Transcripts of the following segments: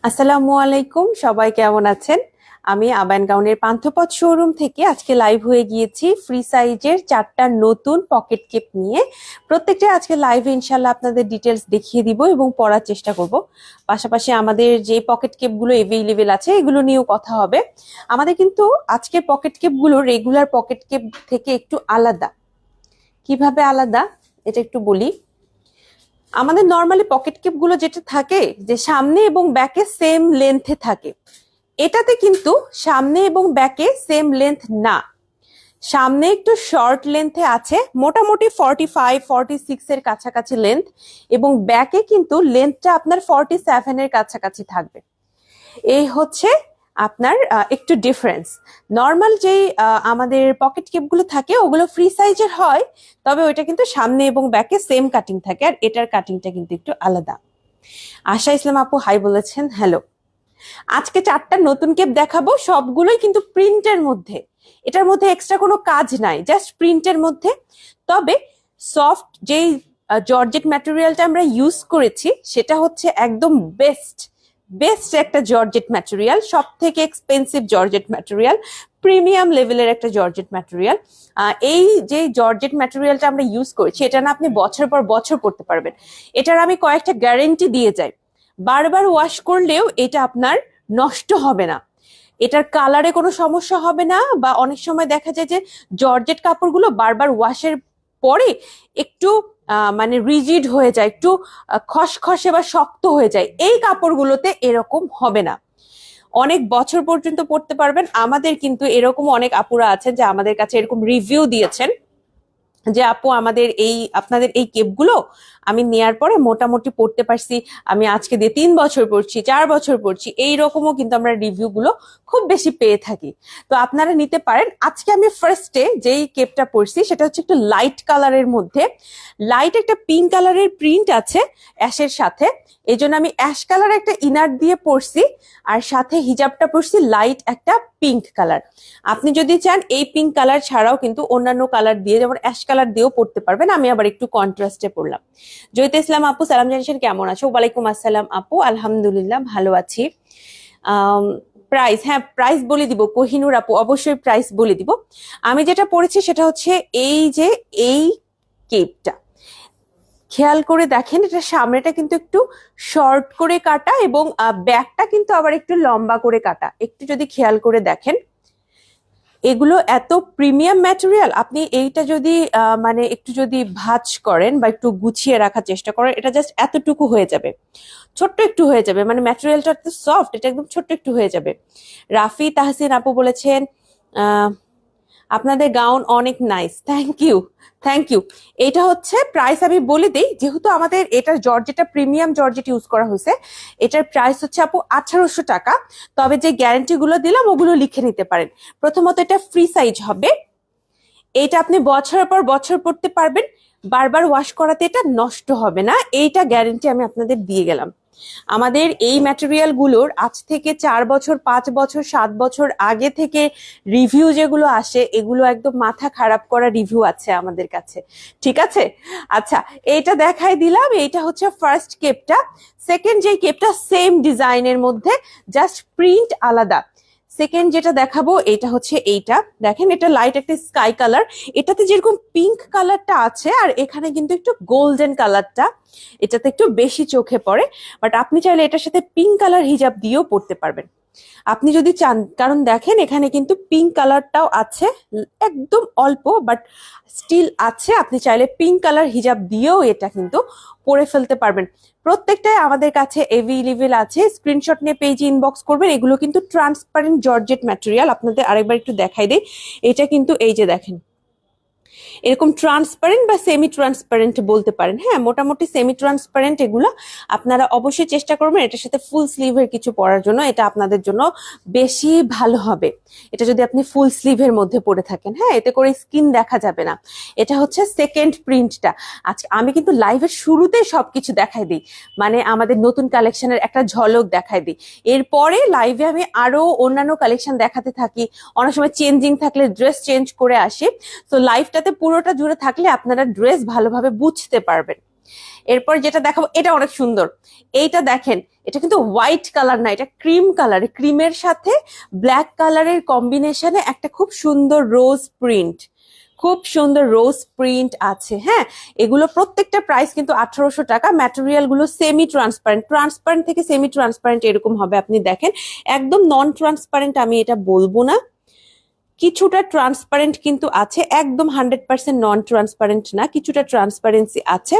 আসসালামু আলাইকুম, সবাই কেমন আছেন? আমি আবায়ন গাউনের পান্থপথ শোরুম থেকে আজকে লাইভ হয়ে গিয়েছি ফ্রি সাইজের 4টা নতুন পকেট কেপ নিয়ে। প্রত্যেকটা আজকে লাইভে ইনশাল্লাহ আপনাদের ডিটেলস দেখিয়ে দিব এবং পড়ার চেষ্টা করব। পাশাপাশি আমাদের যে পকেট কেপগুলো এভেইলেবল আছে এগুলো নিয়েও কথা হবে। আমাদের কিন্তু আজকের পকেট কেপগুলো রেগুলার পকেট কেপ থেকে একটু আলাদা। কিভাবে আলাদা এটা একটু বলি। আমাদের নর্মালি পকেট কেপ গুলো যেটা থাকে যে সামনে এবং ব্যাকে সেম লেন্থে থাকে, এটাতে কিন্তু সামনে এবং ব্যাকে সেম লেন্থ না। সামনে একটু শর্ট লেন্থে আছে, মোটামুটি 45-46 এর কাছাকাছি লেন্থ, এবং ব্যাকে কিন্তু লেন্থটা আপনার 47 এর কাছাকাছি থাকবে। এই হচ্ছে আপনার একটু ডিফারেন্স। নর্মাল যেই আমাদের পকেট কেপ গুলো থাকে ওগুলো ফ্রি সাইজের হয়, তবে ওইটা কিন্তু সামনে এবং ব্যাকে সেম কাটিং থাকে, আর এটার কাটিংটা কিন্তু একটু আলাদা। আশা ইসলাম আপু হাই বলেছেন, হ্যালো। আজকে 4টা নতুন কেপ দেখাবো, সবগুলোই কিন্তু প্রিন্টের মধ্যে। এটার মধ্যে এক্সট্রা কোনো কাজ নাই, জাস্ট প্রিন্টের মধ্যে। তবে সফট যেই জর্জেট ম্যাটেরিয়ালটা আমরা ইউজ করেছি সেটা হচ্ছে একদম বেস্ট বেস্ট একটা জর্জেট ম্যাটেরিয়াল, সব থেকে এক্সপেন্সিভ জর্জেট ম্যাটেরিয়াল, প্রিমিয়াম লেভেলের একটা জর্জেট ম্যাটেরিয়াল। এই যে জর্জেট ম্যাটেরিয়ালটা আমরা ইউজ করেছি এটা না আপনি বছর পর বছর পড়তে পারবেন। এটার আমি কয়েকটা গ্যারেন্টি দিয়ে যাই। বারবার ওয়াশ করলেও এটা আপনার নষ্ট হবে না, এটার কালারে কোনো সমস্যা হবে না। বা অনেক সময় দেখা যায় যে জর্জেট কাপড়গুলো বারবার ওয়াশের পরে একটু মানে রিজিড হয়ে যায়, একটু খসখসে বা শক্ত হয়ে যায়। এই কাপড়গুলোতে এরকম হবে না, অনেক বছর পর্যন্ত পরতে পারবেন। আমাদের কিন্তু এরকম অনেক আপুরা আছেন যে আমাদের কাছে এরকম রিভিউ দিয়েছেন যে আপু আমাদের আপনাদের এই কেপগুলো আমি নেয়ার পরে মোটামুটি পড়তে পারছি, আমি আজকে দিয়ে 3 বছর পড়ছি, 4 বছর পড়ছি, এইরকমও কিন্তু আমরা রিভিউ গুলো খুব বেশি পেয়ে থাকি। তো আপনারা নিতে পারেন। আজকে আমি ফার্স্টে যেই কেপটা পরছি সেটা হচ্ছে একটু লাইট কালারের মধ্যে, লাইট একটা পিঙ্ক কালারের প্রিন্ট আছে অ্যাশের সাথে, এই জন্য আমি অ্যাশ কালার একটা ইনার দিয়ে পরছি, আর সাথে হিজাবটা পরছি লাইট একটা পিঙ্ক কালার। আপনি যদি চান এই পিঙ্ক কালার ছাড়াও কিন্তু অন্যান্য কালার দিয়ে, যেমন অ্যাশ কালার দিয়েও পড়তে পারবেন। আমি আবার একটু কন্ট্রাস্টে পড়লাম। জয়িতা ইসলাম আপু সালাম জানিয়েছেন, কেমন আছো? ওয়ালাইকুম আসসালাম আপু, আলহামদুলিল্লাহ ভালো আছি। প্রাইস, হ্যাঁ প্রাইস বলে দিব। কোহিনুর আপু অবশ্যই প্রাইস বলে দিব। আমি যেটা পড়েছি সেটা হচ্ছে এই কেপটা খেয়াল করে দেখেন, এটা সামনেটা কিন্তু একটু শর্ট করে কাটা এবং ব্যাকটা কিন্তু আবার একটু লম্বা করে কাটা। একটু যদি খেয়াল করে দেখেন, এগুলো এত প্রিমিয়াম ম্যাটেরিয়াল। আপনি এইটা যদি মানে একটু যদি ভাঁজ করেন বা একটু গুছিয়ে রাখার চেষ্টা করেন, এটা জাস্ট এতটুকু হয়ে যাবে, ছোট্ট একটু হয়ে যাবে। মানে ম্যাটেরিয়ালটা এত সফট, এটা একদম ছোট্ট একটু হয়ে যাবে। রাফি তাহসিন আপু বলেছেন আপনাদের গাউন অনেক nice, thank you thank you. এটা হচ্ছে প্রাইস আমি বলে দিই, যেহেতু আমাদের এটার জর্জেটা প্রিমিয়াম জর্জেট ইউজ করা হয়েছে। এটার প্রাইস হচ্ছে আপু 1800 টাকা। তবে যে গ্যারান্টি গুলো দিলাম ওগুলো লিখে নিতে পারেন। প্রথমত এটা ফ্রি সাইজ হবে, এইটা আপনি বছরের পর বছর পড়তে পারবেন, বারবার ওয়াশ করাতে এটা নষ্ট হবে না, এইটা গ্যারান্টি আমি আপনাদের দিয়ে গেলাম। আমাদের এই ম্যাটেরিয়াল গুলোর আজ থেকে 4 বছর 5 বছর 7 বছর আগে থেকে রিভিউ যেগুলো আসে এগুলো একদম মাথা খারাপ করা রিভিউ আছে আমাদের কাছে, ঠিক আছে? আচ্ছা, এইটা দেখাই দিলাম। এইটা হচ্ছে ফার্স্ট কেপটা। সেকেন্ড যে কেপটা সেম ডিজাইনের মধ্যে, জাস্ট প্রিন্ট আলাদা। সেকেন্ড যেটা দেখাবো এটা হচ্ছে এইটা, দেখেন এটা লাইট একটা স্কাই কালার, এটাতে যেরকম পিঙ্ক কালারটা আছে আর এখানে কিন্তু একটু গোল্ডেন কালারটা এটাতে একটু বেশি চোখে পড়ে। বাট আপনি চাইলে এটার সাথে পিঙ্ক কালার হিজাব দিয়েও পড়তে পারবেন আপনি যদি চান, কারণ দেখেন এখানে কিন্তু পিঙ্ক কালারটাও আছে, একদম অল্প বাট স্টিল আছে। আপনি চাইলে পিঙ্ক কালার হিজাব দিয়েও এটা কিন্তু পরে ফেলতে পারবেন। প্রত্যেকটাই আমাদের কাছে এভেইলেবল আছে, স্ক্রিনশট নিয়ে পেজে ইনবক্স করবেন। এগুলো কিন্তু ট্রান্সপারেন্ট জর্জেট ম্যাটেরিয়াল। আপনাদের আরেকবার একটু দেখাই দেই, এটা কিন্তু এই যে দেখেন এরকম ট্রান্সপারেন্ট বা সেমি ট্রান্সপারেন্ট বলতে পারেন, হ্যাঁ মোটামুটি সেমি ট্রান্সপারেন্ট। এগুলো আপনারা অবশ্যই চেষ্টা করবেন এটার সাথে ফুল স্লিভের কিছু পরার জন্য, এটা আপনাদের জন্য বেশি ভালো হবে। এটা যদি আপনি ফুল স্লিভের মধ্যে পরে থাকেন, হ্যাঁ এতে করে স্কিন দেখা যাবে না। এটা হচ্ছে সেকেন্ড প্রিন্টটা। আজকে আমি কিন্তু লাইভের শুরুতে সবকিছু দেখাই দিই, মানে আমাদের নতুন কালেকশনের একটা ঝলক দেখাই দিই। এরপরে লাইভে আমি আরো অন্যান্য কালেকশন দেখাতে থাকি, অনেক সময় চেঞ্জিং থাকলে ড্রেস চেঞ্জ করে আসি। তো লাইভটাতে পুরোটা জুড়ে থাকলে আপনারা ড্রেস ভালোভাবে বুঝতে পারবেন। এরপর যেটা দেখাবো এটা অনেক সুন্দর। এইটা দেখেন, এটা কিন্তু হোয়াইট কালার না, এটা ক্রিম কালার। ক্রিমের সাথে ব্ল্যাক কালারের কম্বিনেশনে একটা খুব সুন্দর রোজ প্রিন্ট, খুব সুন্দর রোজ প্রিন্ট আছে। হ্যাঁ, এগুলো প্রত্যেকটা প্রাইস কিন্তু 1800 টাকা। ম্যাটেরিয়াল গুলো সেমি ট্রান্সপারেন্ট, ট্রান্সপারেন্ট থেকে সেমি ট্রান্সপারেন্ট এরকম হবে। আপনি দেখেন একদম নন ট্রান্সপারেন্ট আমি এটা বলবো না, কিছুটা ট্রান্সপারেন্ট কিন্তু আছে, একদম 100% নন ট্রান্সপারেন্ট না, কিছুটা ট্রান্সপারেন্সি আছে।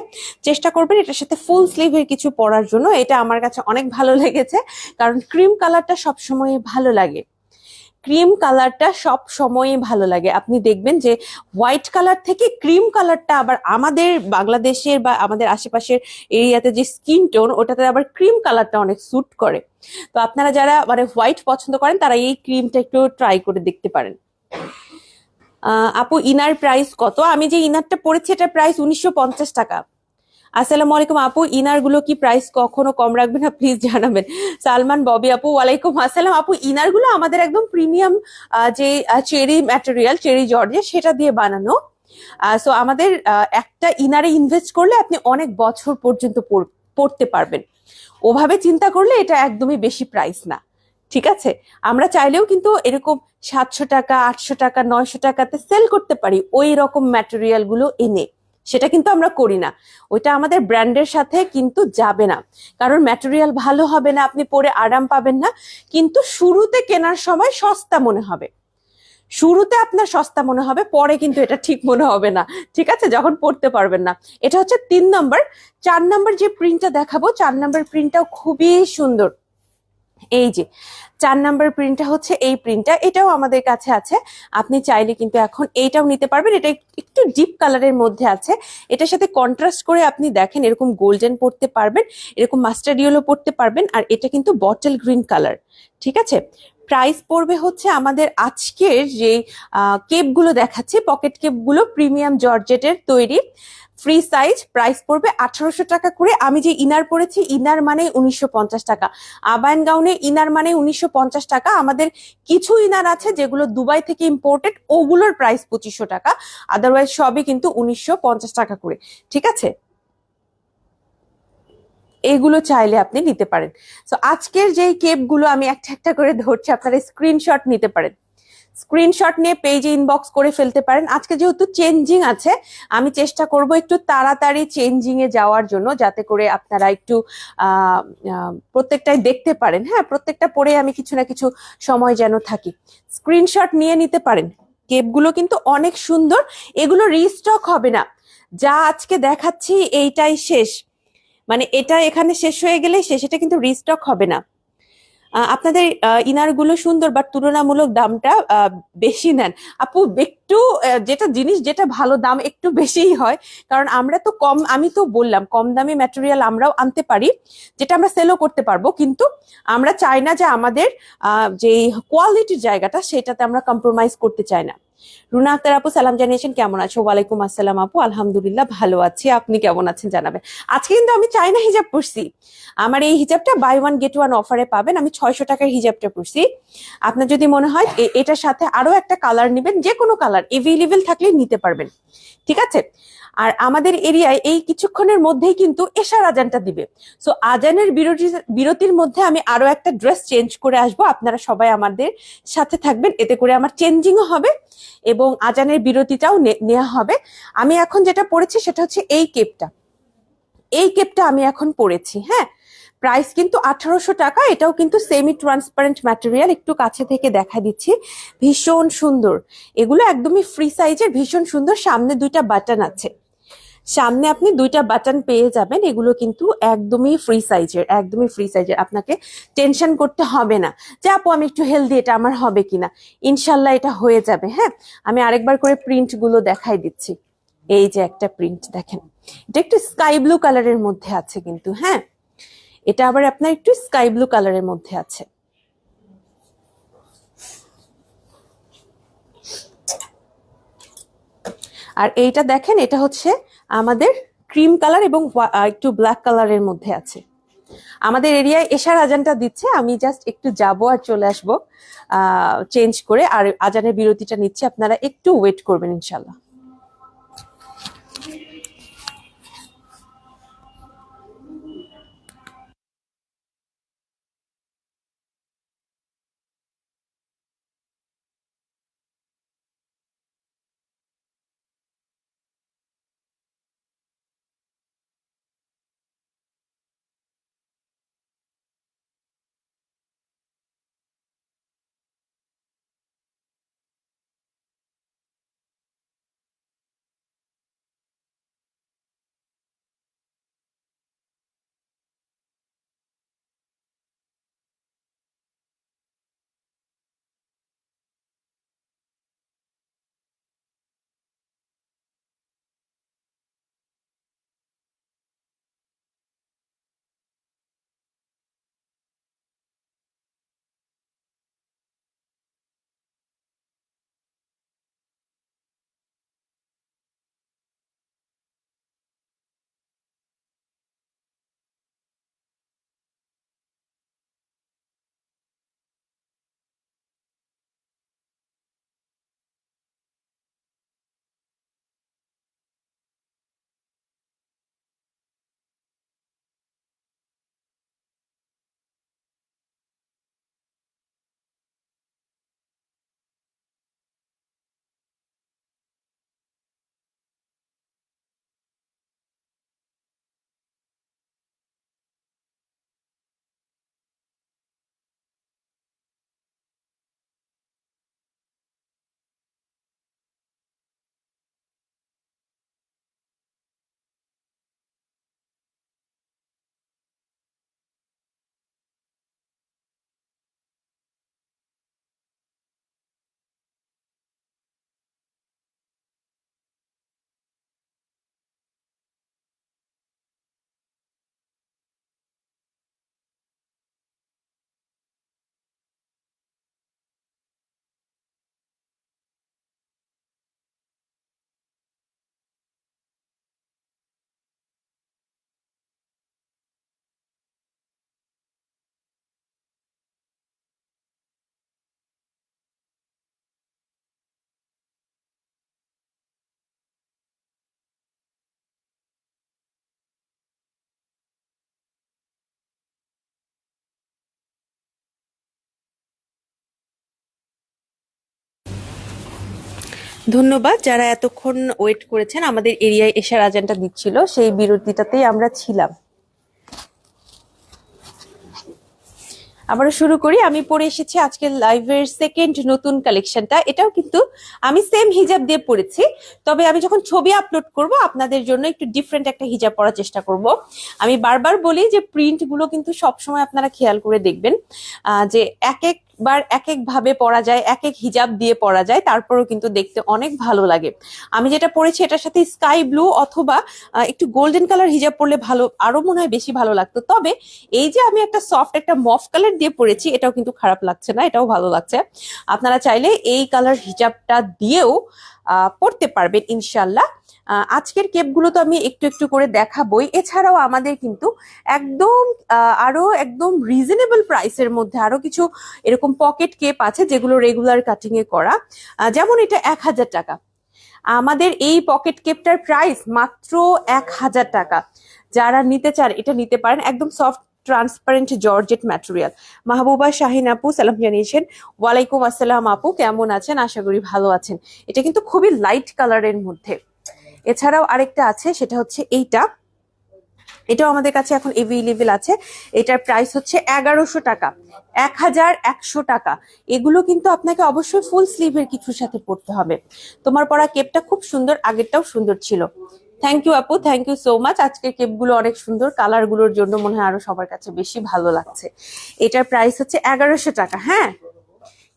চেষ্টা করবেন এটার সাথে ফুল স্লিভের কিছু পরার জন্য। এটা আমার কাছে অনেক ভালো লেগেছে, কারণ ক্রিম কালারটা সবসময় ভালো লাগে, ক্রিম কালারটা সব সময় ভালো লাগে। আপনি দেখবেন যে হোয়াইট কালার থেকে ক্রিম কালারটা আবার আমাদের বাংলাদেশের বা আমাদের আশেপাশের এরিয়াতে যে স্কিন টোন, ওটাতে আবার ক্রিম কালারটা অনেক স্যুট করে। তো আপনারা যারা মানে হোয়াইট পছন্দ করেন তারা এই ক্রিমটা একটু ট্রাই করে দেখতে পারেন। আপু ইনার প্রাইস কত? আমি যে ইনারটা পরেছি এটা প্রাইস 1950 টাকা। আসসালামু আলাইকুম আপু, ইনার গুলো কি প্রাইস কখনো কম রাখবেন না প্লিজ জানাবেন। সালমান ববি আপু ওয়ালাইকুম আসসালাম। আপু ইনার গুলো আমাদের একদম প্রিমিয়াম যে চেরি ম্যাটেরিয়াল, চেরি জর্জে, সেটা দিয়ে বানানো। সো আমাদের একটা ইনারে ইনভেস্ট করলে আপনি অনেক বছর পর্যন্ত পড়তে পারবেন। ওভাবে চিন্তা করলে এটা একদমই বেশি প্রাইস না, ঠিক আছে? আমরা চাইলেও কিন্তু এরকম 700 টাকা, 800 টাকা, 900 টাকাতে সেল করতে পারি ওই রকম ম্যাটেরিয়াল গুলো এনে, সেটা কিন্তু আমরা করি না। ওইটা আমাদের ব্র্যান্ডের সাথে কিন্তু যাবে না, কারণ ম্যাটেরিয়াল ভালো হবে না, আপনি পরে আরাম পাবেন না। কিন্তু শুরুতে কেনার সময় সস্তা মনে হবে, শুরুতে আপনার সস্তা মনে হবে, পরে কিন্তু এটা ঠিক মনে হবে না, ঠিক আছে, যখন পড়তে পারবেন না। এটা হচ্ছে 3 নম্বর। 4 নম্বর যে প্রিন্টটা দেখাবো, 4 নম্বর প্রিন্টটাও খুবই সুন্দর। এই যে 4 নাম্বার প্রিন্টটা হচ্ছে এই প্রিন্টটা, এটাও আমাদের কাছে আছে। আপনি চাইলে কিন্তু এখন এইটাও নিতে পারবেন। এটা একটু ডিপ কালারের মধ্যে আছে, এটার সাথে কন্ট্রাস্ট করে আপনি দেখেন এরকম গোল্ডেন পড়তে পারবেন, এরকম মাস্টার্ড ইয়েলো পড়তে পারবেন, আর এটা কিন্তু বটল গ্রিন কালার, ঠিক আছে? প্রাইস পড়বে হচ্ছে আমাদের আজকের যে কেপগুলো দেখাচ্ছি, পকেট কেপগুলো প্রিমিয়াম জর্জেটের তৈরি, ফ্রি সাইজ, প্রাইস পড়বে 1800 টাকা করে। আমি যে ইনার পরেছি, ইনার মানে 1950 টাকা। আবায়ন গাউনে ইনার মানে 1950 টাকা। আমাদের কিছু ইনার আছে যেগুলো দুবাই থেকে ইম্পোর্টেড, ওগুলোর প্রাইস 2500 টাকা। আদারওয়াইজ সবই কিন্তু 1950 টাকা করে, ঠিক আছে? এগুলো চাইলে আপনি নিতে পারেন। তো আজকের যেই কেপগুলো আমি একটা একটা করে ধরছি, আপনারা স্ক্রিনশট নিতে পারেন, স্ক্রিনশট নিয়ে পেজে ইনবক্স করে ফেলতে পারেন। আজকে যেহেতু চেঞ্জিং আছে, আমি চেষ্টা করব একটু তাড়াতাড়ি চেঞ্জিং এ যাওয়ার জন্য, যাতে করে আপনারা একটু প্রত্যেকটাই দেখতে পারেন। হ্যাঁ, প্রত্যেকটা পরে আমি কিছু না কিছু সময় যেন থাকি। স্ক্রিনশট নিয়ে নিতে পারেন। কেপগুলো কিন্তু অনেক সুন্দর, এগুলো রিস্টক হবে না। যা আজকে দেখাচ্ছি এইটাই শেষ, মানে এটা এখানে শেষ হয়ে গেলেই শেষ, এটা কিন্তু রিস্টক হবে না। আপনাদের ইনার গুলো সুন্দর, বাট তুলনামূলক দামটা বেশি নেন আপু। একটু যেটা জিনিস যেটা ভালো, দাম একটু বেশিই হয়, কারণ আমরা তো কম, আমি তো বললাম কম দামি ম্যাটেরিয়াল আমরাও আনতে পারি, যেটা আমরা সেলও করতে পারবো, কিন্তু আমরা চাই না যে আমাদের যে কোয়ালিটির জায়গাটা সেটাতে আমরা কম্প্রোমাইজ করতে চাই না। রুনা আক্তার আপু সালাম জানিয়েছেন, কেমন আছো? ওয়ালাইকুম আসসালাম আপু, আলহামদুলিল্লাহ ভালো আছি, আপনি কেমন আছেন জানাবেন। আজকে কিন্তু আমি চাইনা হিজাব পরছি, আমার এই হিজাবটা বাই ওয়ান গেট ওয়ান অফারে পাবেন। আমি 600 টাকার হিজাবটা পরছি। আপনার যদি মনে হয় এটার সাথে আরো একটা কালার নেবেন, যে কোনো কালার এভেলেবেল থাকলে নিতে পারবেন, ঠিক আছে? আর আমাদের এরিয়ায় এই কিছুক্ষণের মধ্যেই কিন্তু এশার আজানটা দিবে। সো আজানের বিরতির মধ্যে আমি আরো একটা ড্রেস চেঞ্জ করে আসবো, আপনারা সবাই আমাদের সাথে থাকবেন, এতে করে আমার চেঞ্জিংও হবে এবং আজানের বিরতিটাও নেওয়া হবে। আমি এখন যেটা পড়েছি সেটা হচ্ছে এই কেপটা, এই কেপটা আমি এখন পড়েছি। হ্যাঁ, প্রাইস কিন্তু 1800 টাকা। এটাও কিন্তু সেমি ট্রান্সপারেন্ট ম্যাটেরিয়াল, একটু কাছে থেকে দেখা দিচ্ছি, ভীষণ সুন্দর। এগুলো একদমই ফ্রি সাইজের, ভীষণ সুন্দর। সামনে 2টা বাটন আছে, সামনে আপনি 2টা বাটন পেয়ে যাবেন। এগুলো কিন্তু একদমই ফ্রি সাইজের, একদমই ফ্রি সাইজের। আপনাকে টেনশন করতে হবে না যে আপু আমি একটু হেলদি, এটা আমার হবে কিনা। ইনশাল্লাহ এটা হয়ে যাবে। হ্যাঁ, আমি আরেকবার করে প্রিন্ট গুলো দেখাই দিচ্ছি। এই যে একটা প্রিন্ট দেখেন, এটা একটু স্কাই ব্লু কালারের মধ্যে আছে কিন্তু। হ্যাঁ, এটা আবার আপনার একটু স্কাই ব্লু কালারের মধ্যে আছে। আর এইটা দেখেন, এটা হচ্ছে আমাদের ক্রিম কালার এবং একটু ব্ল্যাক কালারের মধ্যে আছে। আমাদের এরিয়ায় এশার আজানটা দিচ্ছে, আমি জাস্ট একটু যাব আর চলে আসব চেঞ্জ করে। আর আজানের বিরতিটা নিচ্ছে, আপনারা একটু ওয়েট করবেন ইনশাল্লাহ। ধন্যবাদ যারা এতক্ষণ ওয়েট করেছেন। আমাদের এরিয়ায় এশার আজানটা দিচ্ছিল, সেই বিরতিটাতেই আমরা ছিলাম। আবারও শুরু করি। আমি পরে এসেছি আজকের লাইভের সেকেন্ড নতুন কালেকশনটা। এটাও কিন্তু আমি সেম হিজাব দিয়ে পরেছি, তবে আমি যখন ছবি আপলোড করব আপনাদের জন্য একটু ডিফারেন্ট একটা হিজাব পরার চেষ্টা করব। আমি বারবার বলি যে প্রিন্ট গুলো কিন্তু সবসময় আপনারা খেয়াল করে দেখবেন, যে এক একবার এক এক ভাবে পরা যায়, এক এক হিজাব দিয়ে পরা যায়, তারপরেও কিন্তু দেখতে অনেক ভালো লাগে। আমি যেটা পরেছি এটার সাথে স্কাই ব্লু অথবা একটু গোল্ডেন কালার হিজাব পরলে ভালো, আরো মনে হয় বেশি ভালো লাগতো। তবে এই যে আমি একটা সফট একটা মফ কালার দিয়ে পরেছি, এটাও কিন্তু খারাপ লাগছে না, এটাও ভালো লাগছে। আপনারা চাইলে এই কালার হিজাবটা দিয়েও পরতে পারবেন ইনশাল্লাহ। আজকের কেপগুলো তো আমি একটু একটু করে দেখাবোই। এছাড়াও আমাদের কিন্তু একদম আরো একদম রিজনেবল প্রাইসের মধ্যে আরো কিছু এরকম পকেট কেপ আছে যেগুলো রেগুলার কাটিং এ করা। যেমন এটা 1000 টাকা। আমাদের এই পকেট কেপটার প্রাইস মাত্র 1000 টাকা। যারা নিতে চান এটা নিতে পারেন, একদম soft transparent georgette material. Mahbuba Shahin আপু সালাম জানিয়েছেন। ওয়ালাইকুম আসসালাম আপু, কেমন আছেন? আশা করি ভালো আছেন। এটা কিন্তু খুবই লাইট কালারের মধ্যে। এছাড়াও আরেকটা আছে, সেটা হচ্ছে এইটা। এটাও আমাদের কাছে এখন এভেলেবেল আছে। এটার প্রাইস হচ্ছে 1100 টাকা, 1100 টাকা। এগুলো কিন্তু আপনাকে অবশ্যই ফুল স্লিভের কিছুর সাথে পড়তে হবে। তোমার পরা কেপটা খুব সুন্দর, আগেরটাও সুন্দর ছিল। থ্যাংক ইউ আপু, থ্যাংক ইউ সো মাচ। আজকের কেপগুলো অনেক সুন্দর, কালার গুলোর জন্য মনে হয় আরো সবার কাছে বেশি ভালো লাগছে। এটার প্রাইস হচ্ছে 1100 টাকা। হ্যাঁ,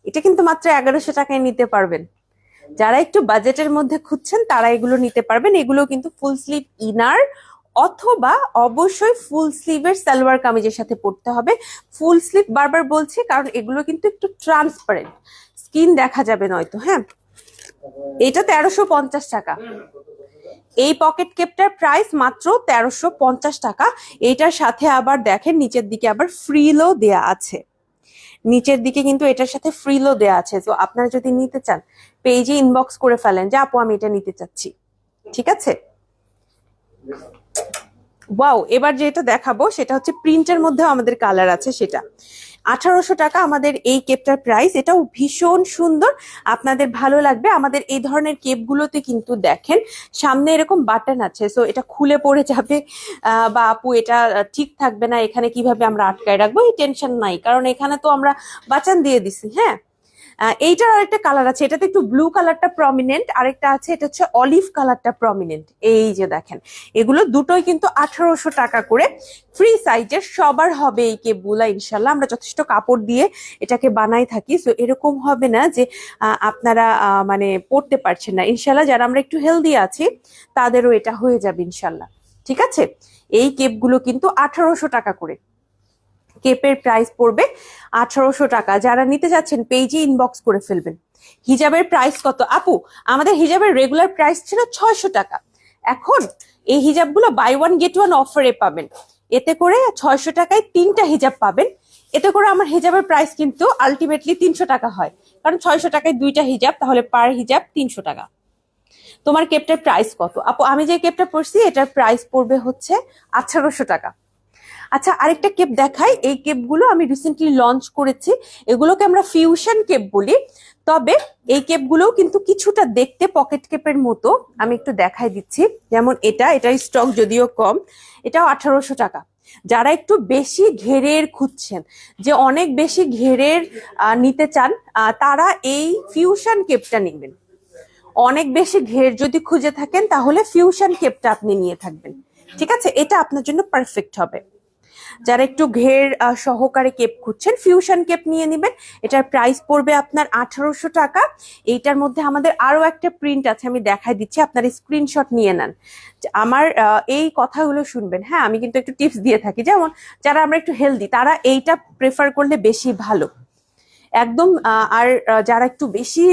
এটা কিন্তু মাত্র 1100 টাকায় নিতে পারবেন। যারা একটু বাজেটের মধ্যে খুঁজছেন তারা এগুলো নিতে পারবেন। এগুলো কিন্তু ফুল স্লিভ ইনার অথবা অবশ্যই ফুল স্লিভের সালোয়ার কামিজের সাথে পরতে হবে। ফুল স্লিভ বারবার বলছি কারণ এগুলো কিন্তু একটু ট্রান্সপারেন্ট, স্কিন দেখা যাবে নয়তো। হ্যাঁ, এটা 1350 টাকা। এই পকেট কেপটার প্রাইস মাত্র 1350 টাকা। এইটার সাথে আবার দেখেন নিচের দিকে আবার ফ্রিলও দেয়া আছে। নিচের দিকে কিন্তু এটার সাথে ফ্রিলও দেয়া আছে। তো আপনারা যদি নিতে চান পেজে ইনবক্স করে ফেলেন যে আপু আমি এটা নিতে চাচ্ছি, ঠিক আছে? ওয়াও, এবার যেটা দেখাবো সেটা হচ্ছে প্রিন্টের মধ্যে আমাদের কালার আছে, সেটা 1800 টাকা আমাদের এই কেপটার প্রাইস। এটাও ভীষণ সুন্দর, আপনাদের ভালো লাগবে। আমাদের এই ধরনের কেপগুলোতে কিন্তু দেখেন সামনে এরকম বাটন আছে, সো এটা খুলে পড়ে যাবে বা আপু এটা ঠিক থাকবে না, এখানে কিভাবে আমরা আটকায় রাখবো এই টেনশন নাই, কারণ এখানে তো আমরা বাটন দিয়ে দিছি। হ্যাঁ, এইটার আরেকটা কালার আছে, এটাতে একটু ব্লু কালারটা প্রমিনেন্ট, আরেকটা আছে এটা হচ্ছে অলিভ কালারটা প্রমিনেন্ট। এই যে দেখেন, এগুলো দুটোই কিন্তু 1800 টাকা করে। ফ্রি সাইজের সবার হবে এই কেপগুলা ইনশাল্লাহ। আমরা যথেষ্ট কাপড় দিয়ে এটাকে বানাই থাকি, সো এরকম হবে না যে আপনারা মানে পড়তে পারছেন না। ইনশাল্লাহ যারা আমরা একটু হেলদি আছি তাদেরও এটা হয়ে যাবে ইনশাল্লাহ, ঠিক আছে? এই কেপগুলো কিন্তু 1800 টাকা করে। কেপের প্রাইস পড়বে 1800 টাকা। যারা নিতে যাচ্ছেন পেজে ইনবক্স করে ফেলবেন। হিজাবের প্রাইস কত আপু? আমাদের হিজাবের রেগুলার প্রাইস ছিল 600 টাকা। এখন এই হিজাবগুলো বাই ওয়ান গেট ওয়ান অফারে পাবেন। এতে করে 600 টাকায় 3টা হিজাব পাবেন। এতে করে আমার হিজাবের প্রাইস কিন্তু আলটিমেটলি 300 টাকা হয়, কারণ 600 টাকায় 2টা হিজাব, তাহলে পার হিজাব 300 টাকা। তোমার কেপটার প্রাইস কত আপু? আমি যে কেপটা পরছি এটার প্রাইস পড়বে হচ্ছে 1800 টাকা। আচ্ছা, আরেকটা কেপ দেখাই। এই কেপগুলো আমি রিসেন্টলি লঞ্চ করেছি, এগুলোকে আমরা ফিউশন কেপ বলি। তবে এই কেপগুলোও কিন্তু কিছুটা দেখতে পকেট কেপের মতো। আমি একটু দেখাই দিচ্ছি। যেমন এটার স্টক যদিও কম, এটাও 1800 টাকা। যারা একটু বেশি ঘেরের খুঁজছেন, যে অনেক বেশি ঘেরের নিতে চান, তারা এই ফিউশন কেপটা নেবেন। অনেক বেশি ঘের যদি খুঁজে থাকেন তাহলে ফিউশন কেপটা আপনি নিয়ে থাকবেন, ঠিক আছে? এটা আপনার জন্য পারফেক্ট হবে। যারা একটু ঘের সহকারে কেপ খুঁজছেন ফিউশন কেপ নিয়ে নেবেন। এটার প্রাইস পড়বে আপনার 1800 টাকা। এইটার মধ্যে আমাদের আরো একটা প্রিন্ট আছে, আমি দেখাই দিচ্ছি, আপনার স্ক্রিনশট নিয়ে নেন। আমার এই কথাগুলো শুনবেন। হ্যাঁ, আমি কিন্তু একটু টিপস দিয়ে থাকি, যেমন যারা আমরা একটু হেলদি তারা এইটা প্রেফার করলে বেশি ভালো একদম। আর যারা একটু বেশি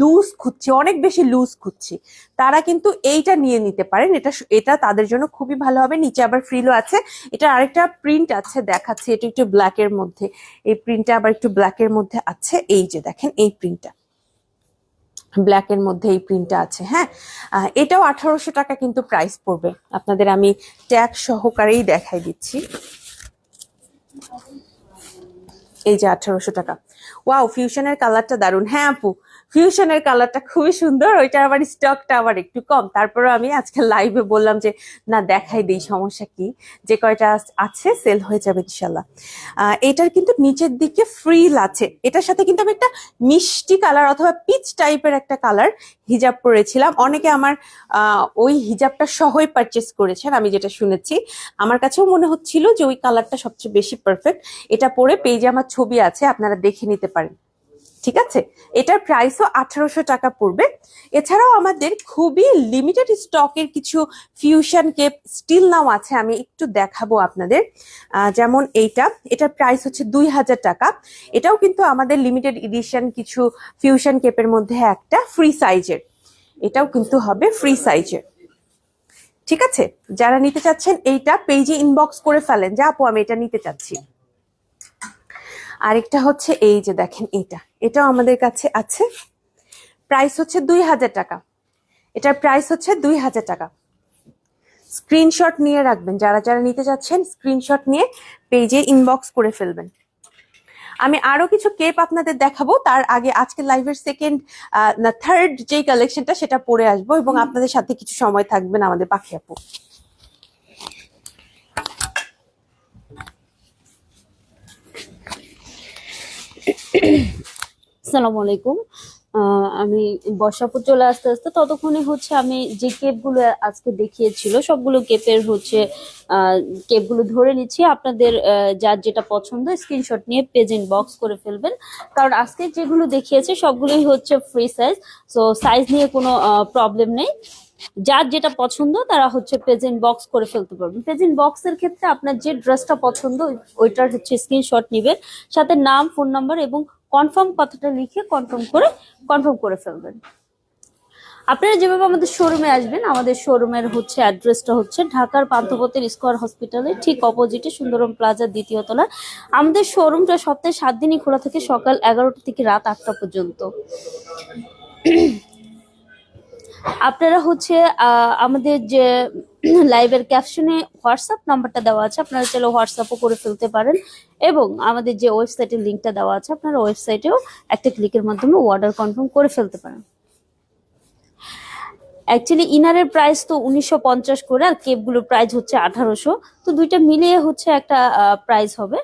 লুজ খুঁজছে, অনেক বেশি লুজ খুঁজছি, তারা কিন্তু এইটা নিয়ে নিতে পারেন। এটা তাদের জন্য খুবই ভালো হবে। নিচে আবার ফ্রিলও আছে। এটা আরেকটা প্রিন্ট আছে, দেখাচ্ছি। এটা একটু ব্ল্যাকের মধ্যে, এই প্রিন্টটা আবার একটু ব্ল্যাকের মধ্যে আছে। এই যে দেখেন এই প্রিন্টটা ব্ল্যাকের মধ্যে, এই প্রিন্টটা আছে। হ্যাঁ, এটাও 1800 টাকা কিন্তু প্রাইস পড়বে। আপনাদের আমি ট্যাগ সহকারেই দেখাই দিচ্ছি। এই যে 1800 টাকা। ওয়াও, ফিউশনের কালারটা দারুন। হ্যাঁ আপু, ফিউশনের কালারটা খুবই সুন্দর, ওইটা আবার স্টকটা আবার একটু কম, তারপরে আমি আজকে লাইভে বললাম যে না দেখাই দেই, সমস্যা কি, যে কয়টা আছে সেল হয়ে যাবে ইনশাল্লাহ। এটার কিন্তু নিচের দিকে ফ্রিল আছে, এটার সাথে কিন্তু আমি একটা মিষ্টি কালার অথবা পিচ টাইপের একটা কালার হিজাব পরেছিলাম। অনেকে আমার ওই হিজাবটা সহই পারচেস করেছেন, আমি যেটা শুনেছি। আমার কাছেও মনে হচ্ছিল যে ওই কালারটা সবচেয়ে বেশি পারফেক্ট। এটা পরে পেজে আমার ছবি আছে, আপনারা দেখে নিতে পারেন। ঠিক আছে, এটার প্রাইসও 1800 টাকা পড়বে। এছাড়াও আমাদের খুবই লিমিটেড স্টকের কিছু ফিউশন কেপ স্টিল নাও আছে, আমি একটু দেখাবো আপনাদের। যেমন এটার প্রাইস হচ্ছে 2000 টাকা। এটাও কিন্তু আমাদের লিমিটেড এডিশন কিছু ফিউশন কেপের মধ্যে একটা ফ্রি সাইজের, এটাও কিন্তু হবে ফ্রি সাইজের। ঠিক আছে, যারা নিতে চাচ্ছেন এইটা পেজে ইনবক্স করে ফেলেন যে আপু আমি এটা নিতে চাচ্ছি। আরেকটা হচ্ছে এই যে দেখেন, এটাও আমাদের কাছে আছে, প্রাইস হচ্ছে 2000 টাকা। এটার প্রাইস হচ্ছে 2000 টাকা। স্ক্রিনশট নিয়ে রাখবেন, যারা যারা নিতে চাচ্ছেন স্ক্রিনশট নিয়ে পেজে ইনবক্স করে ফেলবেন। আমি আরো কিছু কেপ আপনাদের দেখাবো, তার আগে আজকে লাইভের থার্ড যে কালেকশনটা সেটা পরে আসবো, এবং আপনাদের সাথে কিছু সময় থাকবেন আমাদের পাখি আপু। আসসালামু আলাইকুম। আমি বর্ষাপুর চলে আসতে আসতে ততক্ষণে হচ্ছে আমি যে কেপগুলো আজকে দেখিয়েছিল সবগুলো কেপের হচ্ছে কেপগুলো ধরে নিচ্ছি। আপনাদের যার যেটা পছন্দ স্ক্রিনশট নিয়ে পেজ ইনবক্স করে ফেলবেন, কারণ আজকে যেগুলো দেখিয়েছে সবগুলোই হচ্ছে ফ্রি সাইজ, সো সাইজ নিয়ে কোনো প্রবলেম নেই। যার যেটা পছন্দ তারা হচ্ছে প্রেজেন্ট বক্স করে ফেলতে পারবেন। প্রেজেন্ট বক্সের ক্ষেত্রে আপনার যে ড্রেসটা পছন্দ ওইটার হচ্ছে স্ক্রিনশট নেবেন, সাথে নাম, ফোন নাম্বার এবং কনফার্ম কথাটা লিখে কনফার্ম করে ফেলবেন। আপনারা যেভাবে আমাদের শোরুমে আসবেন, আমাদের শোরুমের হচ্ছে অ্যাড্রেসটা হচ্ছে ঢাকার পান্থপথের স্কয়ার হসপিটালের ঠিক অপোজিটে সুন্দরম প্লাজার 2য় তলা। আমাদের শোরুমটা সপ্তাহে 7 দিনই খোলা থাকে, সকাল 11টা থেকে রাত 8টা পর্যন্ত। আপনারা হচ্ছে আমাদের যে লাইভের ক্যাপশনে হোয়াটসঅ্যাপ নাম্বারটা দেওয়া আছে, আপনারা চাইলে হোয়াটসঅ্যাপও করে ফেলতে পারেন, এবং আমাদের যে ওয়েবসাইটের লিঙ্কটা দেওয়া আছে আপনারা ওয়েবসাইটেও একটা ক্লিকের মাধ্যমে অর্ডার কনফার্ম করে ফেলতে পারেন। অ্যাকচুয়ালি ইনারের প্রাইস তো 1950 করে, আর কেপগুলোর প্রাইস হচ্ছে 1800, তো দুইটা মিলিয়ে হচ্ছে একটা প্রাইস হবে।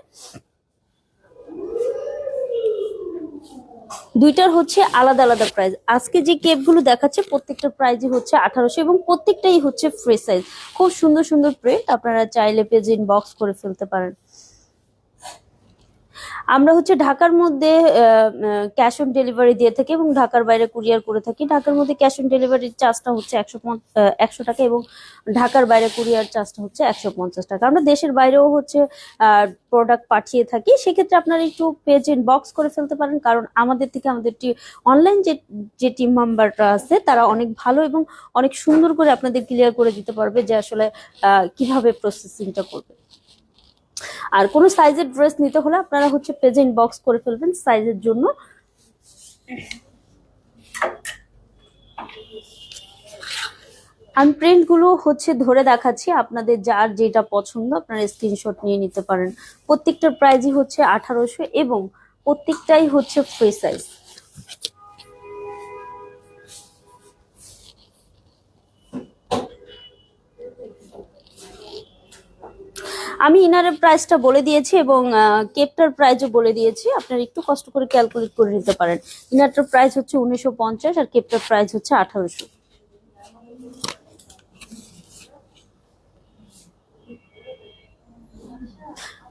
দুইটার হচ্ছে আলাদা আলাদা প্রাইস। আজকে যে কেপগুলো দেখাচ্ছে প্রত্যেকটা প্রাইসই হচ্ছে 1800, এবং প্রত্যেকটাই হচ্ছে ফ্রি সাইজ। খুব সুন্দর সুন্দর প্রিন্ট, আপনারা চাইলে পেজ ইনবক্স করে ফেলতে পারেন। আমরা হচ্ছে ঢাকার মধ্যে ক্যাশ অন ডেলিভারি দিয়ে থাকি এবং ঢাকার বাইরে কুরিয়ার করে থাকি। ঢাকার মধ্যে ক্যাশ অন ডেলিভারির চার্জটা হচ্ছে 100 টাকা, এবং ঢাকার বাইরে কুরিয়ার চার্জটা হচ্ছে 150 টাকা। আমরা দেশের বাইরেও হচ্ছে প্রোডাক্ট পাঠিয়ে থাকি, সেক্ষেত্রে আপনারা একটু পেজ ইনবক্স করে ফেলতে পারেন, কারণ আমাদের থেকে আমাদের অনলাইন যে টিম মেম্বাররা আছে তারা অনেক ভালো এবং অনেক সুন্দর করে আপনাদের ক্লিয়ার করে দিতে পারবে যে আসলে কিভাবে প্রসেসিংটা করবে। আর কোন সাইজের ড্রেস নিতে হলে আপনারা হচ্ছে পেজে ইনবক্স করে ফেলবেন সাইজের জন্য। আমি প্রিন্ট গুলো হচ্ছে ধরে দেখাচ্ছি, আপনাদের যার যেটা পছন্দ আপনারা স্ক্রিনশট নিয়ে নিতে পারেন। প্রত্যেকটার প্রাইসই হচ্ছে 1800 এবং প্রত্যেকটাই হচ্ছে ফ্রি সাইজ। আমি ইনারের প্রাইসটা বলে দিয়েছি এবং কেপটার প্রাইসও বলে দিয়েছি, আপনারা একটু কষ্ট করে ক্যালকুলেট করে নিতে পারেন। ইনারটার প্রাইস হচ্ছে 1950 আর কেপটার প্রাইস হচ্ছে 1800।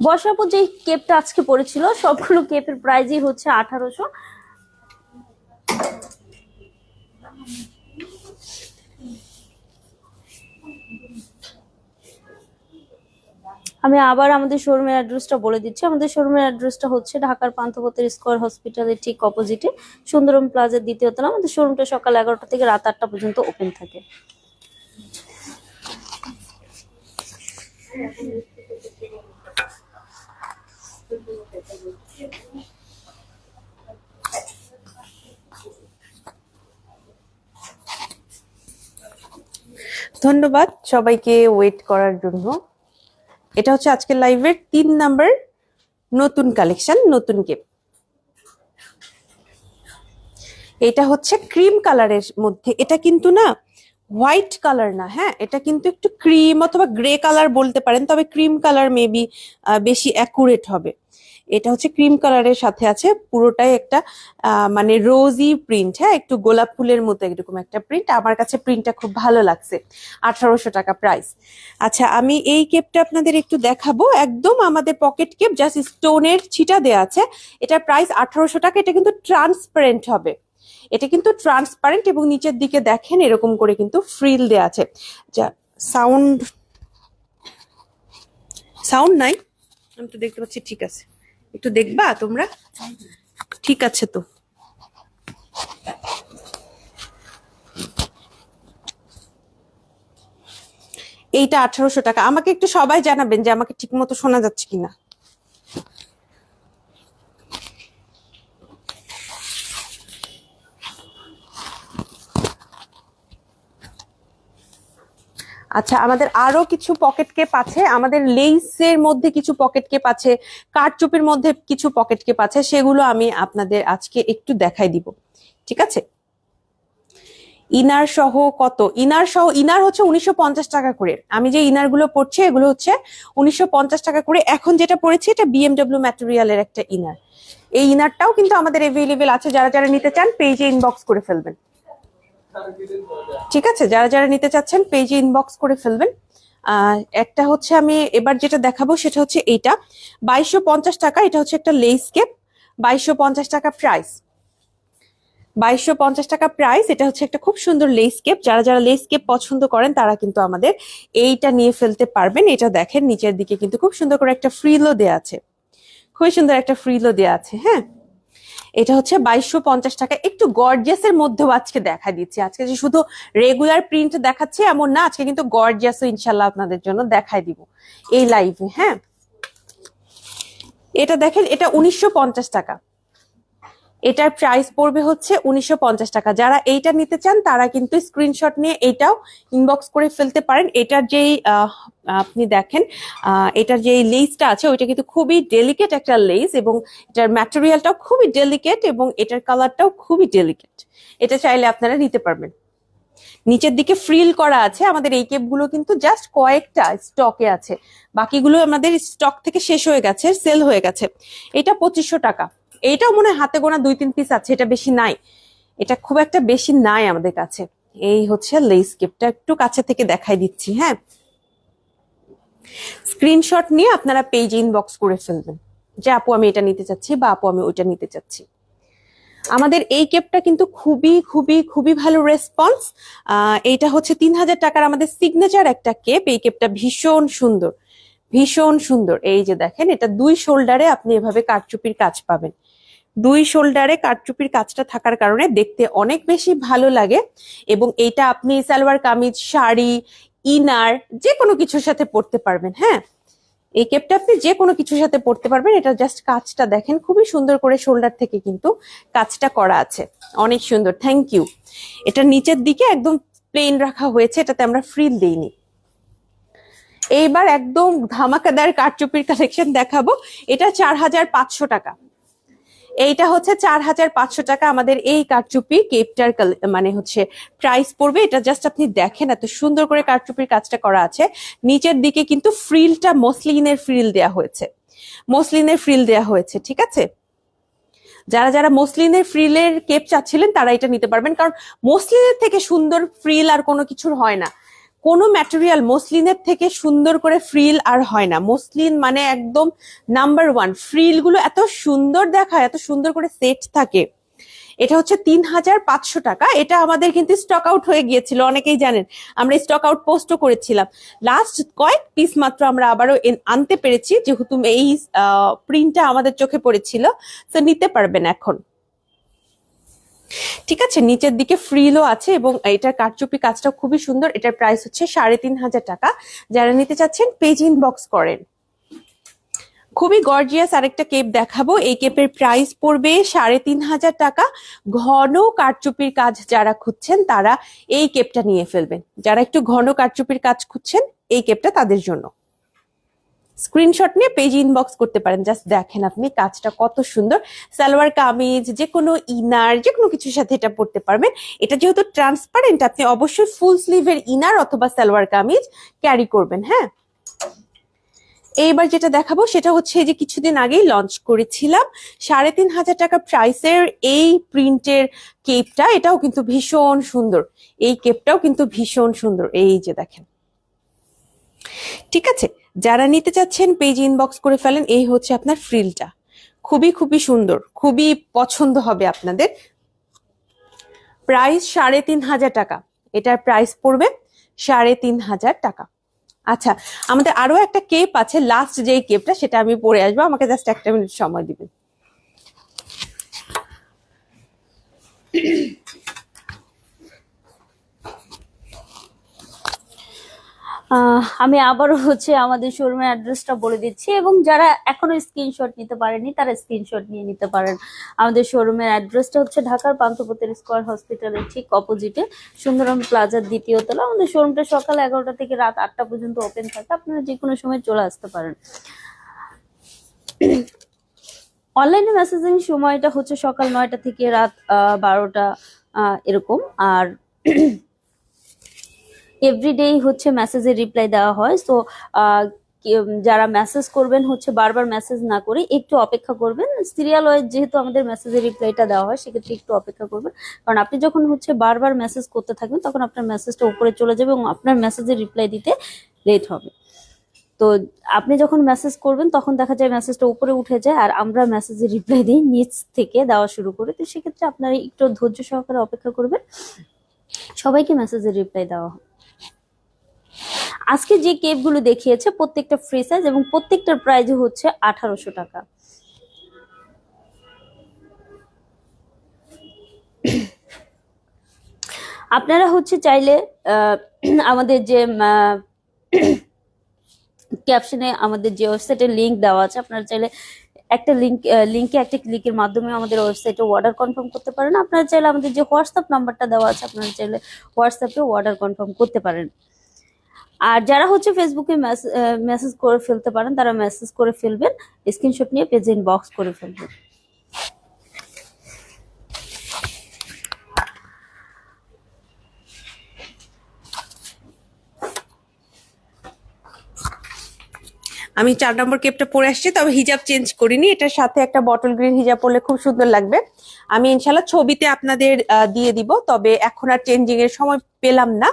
বর্ষাপুর যে কেপটা আজকে পড়েছিল সবগুলো কেপের প্রাইসই হচ্ছে 1800। আমি আবার আমাদের শোরুমের অ্যাড্রেসটা বলে দিচ্ছি। আমাদের শোরুমের অ্যাড্রেসটা হচ্ছে ঢাকার পান্থপথের স্কয়ার হসপিটালের ঠিক অপোজিটে সুন্দরম প্লাজার 2য় তলা। আমাদের শোরুমটা সকাল 11টা থেকে রাত 8টা পর্যন্ত ওপেন থাকে। ধন্যবাদ সবাইকে ওয়েট করার জন্য। এটা হচ্ছে আজকের লাইভের 3 নাম্বার নতুন কালেকশন, নতুন কেপ। এটা হচ্ছে ক্রিম কালারের মধ্যে, এটা কিন্তু না হোয়াইট কালার না, হ্যাঁ এটা কিন্তু একটু ক্রিম অথবা গ্রে কালার বলতে পারেন, তবে ক্রিম কালার মেবি বেশি অ্যাকুরেট হবে। এটা হচ্ছে ক্রিম কালারের সাথে আছে পুরোটাই একটা মানে রোজি প্রিন্ট, হ্যাঁ একটু গোলাপ ফুলের মতো এরকম একটা প্রিন্ট। আমার কাছে প্রিন্টটা খুব ভালো লাগছে। 1800 টাকা প্রাইস। আচ্ছা আমি এই কেপটা আপনাদের একটু দেখাবো, একদম আমাদের পকেট কেপ, জাস্ট স্টোনের ছিটা দেওয়া আছে। এটা প্রাইস 1800 টাকা। এটা কিন্তু ট্রান্সপারেন্ট হবে, এটা কিন্তু ট্রান্সপারেন্ট এবং নিচের দিকে দেখেন এরকম করে কিন্তু ফ্রিল দেওয়া আছে। যা সাউন্ড সাউন্ড নাই, আমি তো দেখতে পাচ্ছি ঠিক আছে, একটু দেখবা তোমরা? ঠিক আছে তো। এইটা 1800 টাকা। আমাকে একটু সবাই জানাবেন যে আমাকে ঠিক মতো শোনা যাচ্ছে কিনা। আচ্ছা আমাদের আরো কিছু পকেট কেপ আছে, আমাদের লেসের মধ্যে কিছু পকেট কেপ আছে, কারচুপির মধ্যে কিছু পকেট কেপ আছে, সেগুলো আমি আপনাদের আজকে একটু দেখাই দিব, ঠিক আছে? ইনার সহ কত? ইনার সহ, ইনার হচ্ছে 1950 টাকা করে। আমি যে ইনার গুলো পরছি এগুলো হচ্ছে 1950 টাকা করে। এখন যেটা পরেছি এটা বিএমডব্লিউ ম্যাটেরিয়ালের একটা ইনার। এই ইনারটাও কিন্তু আমাদের এভেলেবেল আছে, যারা যারা নিতে চান পেজে ইনবক্স করে ফেলবেন, ঠিক আছে? যারা যারা নিতে চাচ্ছেন পেজে ইনবক্স করে ফেলবেন। একটা হচ্ছে আমি এবার যেটা দেখাবো সেটা হচ্ছে এইটা 2250 টাকা। এটা হচ্ছে একটা লেস কেপ, 2250 টাকা প্রাইস, 2250 টাকা প্রাইস। এটা হচ্ছে একটা খুব সুন্দর লেস কেপ, যারা যারা লেস কেপ পছন্দ করেন তারা কিন্তু আমাদের এইটা নিয়ে ফেলতে পারবেন। এটা দেখেন নিচের দিকে কিন্তু খুব সুন্দর করে একটা ফ্রিলও দেয়া আছে, খুবই সুন্দর একটা ফ্রিলও দেয়া আছে, হ্যাঁ। এটা হচ্ছে 2250 টাকা। একটু গর্জিয়াসের মধ্যেও আজকে দেখা দিচ্ছি, আজকে যে শুধু রেগুলার প্রিন্ট দেখাচ্ছি এমন না, আজকে কিন্তু গর্জিয়াসও ইনশাল্লাহ আপনাদের জন্য দেখাই দিব এই লাইভে, হ্যাঁ। এটা দেখেন, এটা 1950 টাকা, এটার প্রাইস পড়বে হচ্ছে 1950 টাকা। যারা এইটা নিতে চান তারা কিন্তু স্ক্রিনশট নিয়ে এটাও ইনবক্স করে ফেলতে পারেন। এটার যেই আপনি দেখেন এটার যে লেসটা আছে ওইটা কিন্তু খুবই ডেলিকেট একটা লেস, এবং এটার ম্যাটেরিয়ালটাও খুবই ডেলিকেট এবং এটার কালারটাও খুবই ডেলিকেট। এটা চাইলে আপনারা নিতে পারবেন। নিচের দিকে ফ্রিল করা আছে। আমাদের এই কেপগুলো কিন্তু জাস্ট কয়েকটা স্টকে আছে, বাকিগুলো আমাদের স্টক থেকে শেষ হয়ে গেছে, সেল হয়ে গেছে। এটা 2500 টাকা। এইটাও মনে হয় হাতে গোনা 2-3 পিস আছে, এটা বেশি নাই, এটা খুব একটা বেশি নাই আমাদের কাছে। এই হচ্ছে লেস কেপটা, একটু কাছে থেকে দেখাই দিচ্ছি, হ্যাঁ। স্ক্রিনশট নিয়ে আপনারা পেজ ইনবক্স করে ফেলবেন যে আপু আমি এটা নিতে চাচ্ছি বা আপু আমি ওইটা নিতে চাচ্ছি। আমাদের এই কেপটা কিন্তু খুবই খুবই খুবই ভালো রেসপন্স। এইটা হচ্ছে 3000 টাকার আমাদের সিগনেচার একটা কেপ। এই কেপটা ভীষণ সুন্দর, ভীষণ সুন্দর। এই যে দেখেন, এটা 2 শোল্ডারে আপনি এভাবে কারচুপির কাজ পাবেন। 2 শোল্ডারে কারচুপির কাজটা থাকার কারণে দেখতে অনেক বেশি ভালো লাগে, এবং এইটা আপনি সালোয়ার কামিজ, শাড়ি, ইনার যে কোনো কিছুর সাথে পরতে পারবেন, হ্যাঁ। এই কেপটা আপনি যে কোনো কিছুর সাথে পরতে পারবেন। এটা জাস্ট কাজটা দেখেন, খুবই সুন্দর করে শোল্ডার থেকে কিন্তু কাজটা করা আছে, অনেক সুন্দর। Thank you. এটা নিচের দিকে একদম প্লেন রাখা হয়েছে, এটাতে আমরা ফ্রিল দেইনি। এইবার একদম ধামাকাদার কারচুপির কালেকশন দেখাবো। এটা 4500 টাকা। এইটা হচ্ছে 4500 টাকা আমাদের এই কারচুপি কেপটার মানে হচ্ছে প্রাইস পড়বে। এটা জাস্ট আপনি দেখেন এত সুন্দর করে কারচুপির কাজটা করা আছে। নিচের দিকে কিন্তু ফ্রিলটা মসলিনের ফ্রিল দেয়া হয়েছে, মসলিনের ফ্রিল দেয়া হয়েছে, ঠিক আছে? যারা যারা মসলিনের ফ্রিলের কেপ চাচ্ছিলেন তারা এটা নিতে পারবেন, কারণ মসলিনের থেকে সুন্দর ফ্রিল আর কোনো কিছুর হয় না। কোনো ম্যাটেরিয়াল মসলিনের থেকে সুন্দর করে ফ্রিল আর হয় না। মসলিন মানে একদম নাম্বার 1। ফ্রিল গুলো এত সুন্দর দেখায়, এত সুন্দর করে সেট থাকে। এটা হচ্ছে 3500 টাকা। এটা আমাদের কিন্তু স্টক আউট হয়ে গিয়েছিল, অনেকেই জানেন, আমরা স্টক আউট পোস্টও করেছিলাম। লাস্ট কয়েক পিস মাত্র আমরা আবারও আনতে পেরেছি, যেহেতু এই প্রিন্টটা আমাদের চোখে পড়েছিল, তো নিতে পারবেন এখন, ঠিক আছে? নিচের দিকে ফ্রিলও আছে এবং এটার কারচুপি কাজটা খুবই সুন্দর। এটার প্রাইস হচ্ছে 3500 টাকা। যারা নিতে চাচ্ছেন পেজ ইনবক্স করেন। খুবই গর্জিয়াস আরেকটা কেপ দেখাবো। এই কেপের প্রাইস পড়বে 3500 টাকা। ঘন কারচুপির কাজ যারা খুঁজছেন তারা এই কেপটা নিয়ে ফেলবেন। যারা একটু ঘন কারচুপির কাজ খুঁজছেন এই কেপটা তাদের জন্য। স্ক্রিনশট নিয়ে পেজ ইনবক্স করতে পারেন। জাস্ট দেখেন আপনি কাজটা কত সুন্দর। সালোয়ার কামিজ, যে কোনো ইনার, যে কোনো কিছুর সাথে এটা পরতে পারবেন। এটা যেহেতু ট্রান্সপারেন্ট, আপনি অবশ্যই ফুল স্লিভের ইনার অথবা সালোয়ার কামিজ ক্যারি করবেন। হ্যাঁ, এইবার যেটা দেখাবো সেটা হচ্ছে যে কিছুদিন আগেই লঞ্চ করেছিলাম ৩,৫০০ টাকা প্রাইসের এই প্রিন্টের কেপটা। এটাও কিন্তু ভীষণ সুন্দর, এই কেপটাও কিন্তু ভীষণ সুন্দর। এই যে দেখেন, ঠিক আছে, যারা নিতে চাচ্ছেন পেজ ইনবক্স করে ফেলেন। এই হচ্ছে আপনার ফ্রিলটা, খুবই খুবই সুন্দর, খুবই পছন্দ হবে আপনাদের। প্রাইস ৩,৫০০ টাকা, এটার প্রাইস পড়বে ৩,৫০০ টাকা। আচ্ছা, আমাদের আরো একটা কেপ আছে, লাস্ট যেই কেপটা সেটা আমি পরে আসবো, আমাকে জাস্ট একটা মিনিট সময় দিবেন। আমি আবারও হচ্ছে আমাদের শোরুমের অ্যাড্রেসটা বলে দিচ্ছি, এবং যারা এখনো স্ক্রিনশট নিতে পারেনি তারা স্ক্রিনশট নিয়ে নিতে পারেন। আমাদের শোরুমের অ্যাড্রেসটা হচ্ছে ঢাকার পান্থপথের স্কয়ার হসপিটালের ঠিক অপোজিটে, সুন্দরম প্লাজার 2য় তলা। আমাদের শোরুমটা সকাল 11টা থেকে রাত 8টা পর্যন্ত ওপেন থাকে, আপনারা যে কোনো সময় চলে আসতে পারেন। অনলাইনে মেসেজিং সময়টা হচ্ছে সকাল 9টা থেকে রাত 12টা এরকম। আর এভরিডে হচ্ছে মেসেজের রিপ্লাই দেওয়া হয়। সো যারা মেসেজ করবেন হচ্ছে বারবার মেসেজ না করে একটু অপেক্ষা করবেন। সিরিয়াল ওয়াইজ যেহেতু আমাদের মেসেজের রিপ্লাইটা দেওয়া হয়, সেক্ষেত্রে একটু অপেক্ষা করবেন, কারণ আপনি যখন হচ্ছে বারবার মেসেজ করতে থাকবেন তখন আপনার মেসেজটা উপরে চলে যাবে এবং আপনার মেসেজের রিপ্লাই দিতে লেট হবে। তো আপনি যখন মেসেজ করবেন তখন দেখা যায় মেসেজটা উপরে উঠে যায়, আর আমরা মেসেজের রিপ্লাই দিই নিচ থেকে দেওয়া শুরু করি। তো সেক্ষেত্রে আপনারা একটু ধৈর্য সহকারে অপেক্ষা করবেন, সবাইকে মেসেজের রিপ্লাই দেওয়া হয়। আজকে যে কেপগুলো দেখিয়েছে প্রত্যেকটা ফ্রি সাইজ এবং প্রত্যেকটার প্রাইস হচ্ছে 1800 টাকা। আপনারা হচ্ছে চাইলে আমাদের যে ক্যাপশনে আমাদের যে ওয়েবসাইটের লিংক দেওয়া আছে, আপনারা চাইলে একটা লিংকে একটা ক্লিকের মাধ্যমে আমাদের ওয়েবসাইটে অর্ডার কনফার্ম করতে পারেন। আপনারা চাইলে আমাদের যে হোয়াটসঅ্যাপ নাম্বারটা দেওয়া আছে, আপনারা চাইলে হোয়াটসঅ্যাপে অর্ডার কনফার্ম করতে পারেন। আর যারা হচ্ছে ফেসবুকে মেসেজ করে ফেলতে পারেন তারা মেসেজ করে ফেলবেন, স্ক্রিনশট নিয়ে পেজে ইনবক্স করে ফেলবেন। আমি 4 নম্বর কেপটা পরে আসছি, তবে হিজাব চেঞ্জ করিনি। এটার সাথে একটা বটল গ্রিন হিজাব পরলে খুব সুন্দর লাগবে। আমি ইনশাল্লাহ ছবিতে আপনাদের দিয়ে দিব, তবে এখন আর চেঞ্জিং এর সময় পেলাম না।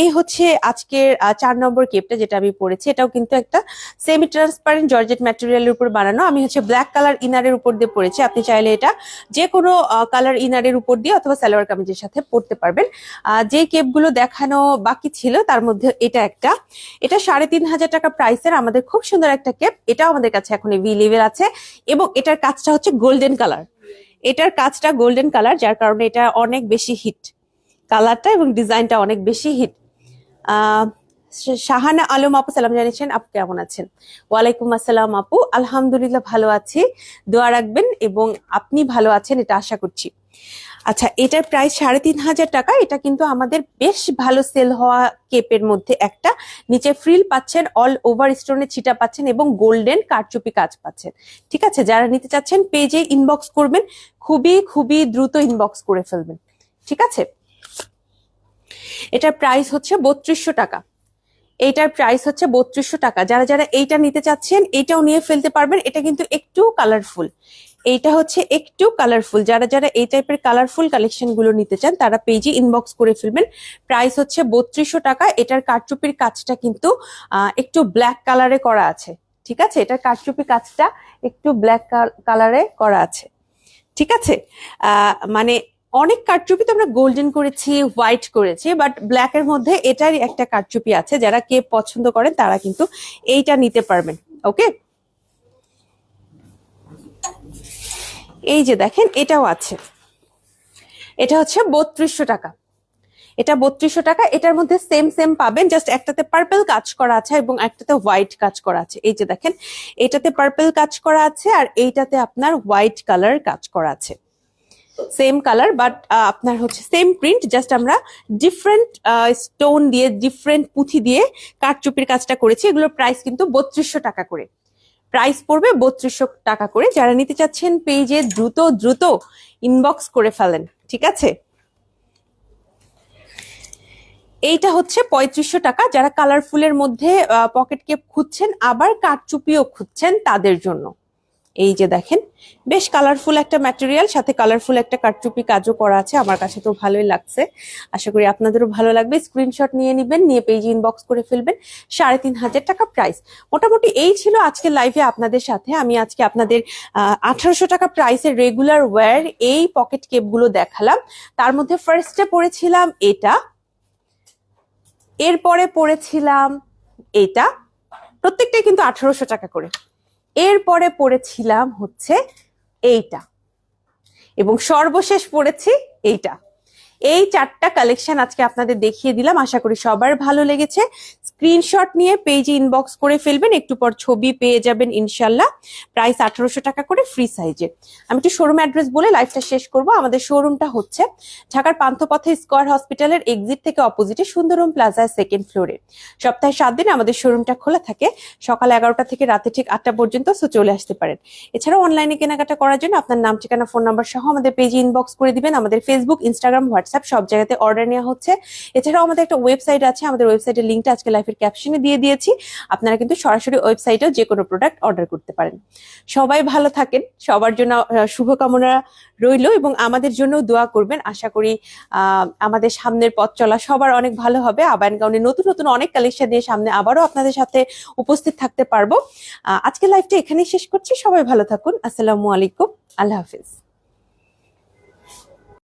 এই হচ্ছে আজকের 4 নম্বর কেপটা যেটা আমি পরেছি। এটাও কিন্তু একটা সেমি ট্রান্সপারেন্ট জর্জেট ম্যাটেরিয়ালের উপর বানানো। আমি হচ্ছে ব্ল্যাক কালার ইনারের উপর দিয়ে পরেছি। আপনি চাইলে এটা যে কোনো কালার ইনারের উপর দিয়ে অথবা সালোয়ার কামিজের সাথে পরতে পারবেন। যে কেপগুলো দেখানো বাকি ছিল তার মধ্যে এটা একটা, এটা ৩,৫০০ টাকা প্রাইসের আমাদের খুব সুন্দর একটা কেপ। এটাও আমাদের কাছে এখন এভেলেবেল আছে এবং এটার কাজটা হচ্ছে গোল্ডেন কালার। এটার কাজটা গোল্ডেন কালার, যার কারণে এটা অনেক বেশি হিট, কালারটা এবং ডিজাইনটা অনেক বেশি হিট। শাহানা আলম আপু সালাম জানিয়েছেন, আপু কেমন আছেন? ওয়ালাইকুম আসসালাম আপু, আলহামদুলিল্লাহ ভালো আছি, দোয়া রাখবেন এবং আপনি ভালো আছেন এটা আশা করছি। আচ্ছা, এটার প্রাইস ৩,৫০০ টাকা। এটা কিন্তু আমাদের বেশ ভালো সেল হওয়া কেপের মধ্যে একটা। নিচে ফ্রিল পাচ্ছেন, অল ওভার স্টোনের ছিটা পাচ্ছেন এবং গোল্ডেন কারচুপি কাজ পাচ্ছেন। ঠিক আছে, যারা নিতে চাচ্ছেন পেজে ইনবক্স করবেন, খুবই খুবই দ্রুত ইনবক্স করে ফেলবেন। ঠিক আছে, এটার প্রাইস হচ্ছে ৩২০০ টাকা। এইটার প্রাইস হচ্ছে ৩২০০ টাকা। যারা যারা এইটা নিতে চাচ্ছেন এটাও নিয়ে ফেলতে পারবেন। এটা কিন্তু একটু কালারফুল, এইটা হচ্ছে একটু কালারফুল। যারা যারা এই টাইপের কালারফুল কালেকশন গুলো নিতে চান তারা পেজে ইনবক্স করে ফেলবেন। প্রাইস হচ্ছে ৩২০০ টাকা। এটার কারচুপির কাজটা কিন্তু একটু ব্ল্যাক কালারে করা আছে। ঠিক আছে, এটার কারচুপি কাজটা একটু ব্ল্যাক কালারে করা আছে। ঠিক আছে, মানে অনেক কারচুপি তো আমরা গোল্ডেন করেছি, হোয়াইট করেছি, বাট ব্ল্যাক এর মধ্যে এটারই একটা কারচুপি আছে। যারা কে পছন্দ করেন তারা কিন্তু এইটা নিতে পারবেন। ওকে, এই যে দেখেন এটাও আছে, এটা হচ্ছে ৩২০০ টাকা। এটা ৩২০০ টাকা। এটার মধ্যে সেম সেম পাবেন, জাস্ট একটাতে পার্পল কাজ করা আছে এবং একটাতে হোয়াইট কাজ করা আছে। এই যে দেখেন, এটাতে পার্পল কাজ করা আছে আর এইটাতে আপনার হোয়াইট কালার কাজ করা আছে। সেম কালার বাট আপনার হচ্ছে সেম প্রিন্ট, জাস্ট আমরা ডিফারেন্ট স্টোন দিয়ে ডিফারেন্ট পুঁথি দিয়ে কারচুপির কাজটা করেছি। এগুলোর প্রাইস কিন্তু 3200 টাকা করে, প্রাইস পড়বে 3200 টাকা করে। যারা নিতে চাচ্ছেন পেজে দ্রুত দ্রুত ইনবক্স করে ফেলেন, ঠিক আছে। এইটা হচ্ছে 3500 টাকা। যারা কালারফুলের মধ্যে পকেট কেপ খুঁজছেন আবার কারচুপিও খুঁজছেন তাদের জন্য। এই যে দেখেন, বেশ কালারফুল একটা ম্যাটেরিয়াল, সাথে কালারফুল একটা কারচুপি কাজও করা আছে। আমার কাছে তো ভালোই লাগছে, আশা করি আপনাদেরও ভালো লাগবে। স্ক্রিনশট নিয়ে নিবেন, নিয়ে পেজে ইনবক্স করে ফেলবেন। 3500 টাকা প্রাইস। মোটামুটি এই ছিল আজকে লাইভে আপনাদের সাথে। আমি আজকে আপনাদের 1800 টাকা প্রাইসের রেগুলার ওয়্যার এই পকেট কেপ গুলো দেখালাম। তার মধ্যে ফার্স্টে পড়েছিলাম এটা, এরপরে পড়েছিলাম এটা, প্রত্যেকটাই কিন্তু 1800 টাকা করে। এরপরে পড়েছিলাম হচ্ছে এইটা, এবং সর্বশেষ পড়েছি এইটা। এই 4টা কালেকশন আজকে আপনাদের দেখিয়ে দিলাম, আশা করি সবার ভালো লেগেছে। স্ক্রিনশট নিয়ে পেজে ইনবক্স করে ফেলবেন, একটু পর ছবি পেয়ে যাবেন ইনশাল্লাহ। প্রাইস 1800 টাকা করে, ফ্রি সাইজে। আমি একটু শোরুম অ্যাড্রেস বলে লাইভটা শেষ করব। আমাদের শোরুমটা হচ্ছে ঢাকার পান্থপথে স্কয়ার হসপিটালের এক্সিট থেকে অপোজিটে সুন্দরম প্লাজার 2nd ফ্লোরে। সপ্তাহে 7 দিন আমাদের শোরুমটা খোলা থাকে, সকাল 11টা থেকে রাতে ঠিক 8টা পর্যন্ত, সো চলে আসতে পারেন। এছাড়াও অনলাইনে কেনাকাটা করার জন্য আপনার নাম, ঠিকানা, ফোন নাম্বার সহ আমাদের পেজে ইনবক্স করে দিবেন। আমাদের ফেসবুক, ইনস্টাগ্রাম, হোয়াটসঅ্যাপ সব জায়গাতে অর্ডার নেওয়া হচ্ছে। এছাড়াও আমাদের একটা ওয়েবসাইট আছে, আমাদের ওয়েবসাইটের লিঙ্কটা আজকে লাইভের ক্যাপশনে দিয়ে দিয়েছি। আপনারা কিন্তু সরাসরি ওয়েবসাইটেও যে কোনো প্রোডাক্ট অর্ডার করতে পারেন। সবাই ভালো থাকেন, সবার জন্য শুভকামনা রইল, এবং আমাদের জন্য দোয়া করবেন। আশা করি আমাদের সামনের পথ চলা সবার অনেক ভালো হবে। আবায়ন গাউনে নতুন নতুন অনেক কালেকশন দিয়ে সামনে আবারও আপনাদের সাথে উপস্থিত থাকতে পারবো। আজকে লাইভটা এখানেই শেষ করছি। সবাই ভালো থাকুন। আসসালামু আলাইকুম, আল্লাহ হাফিজ।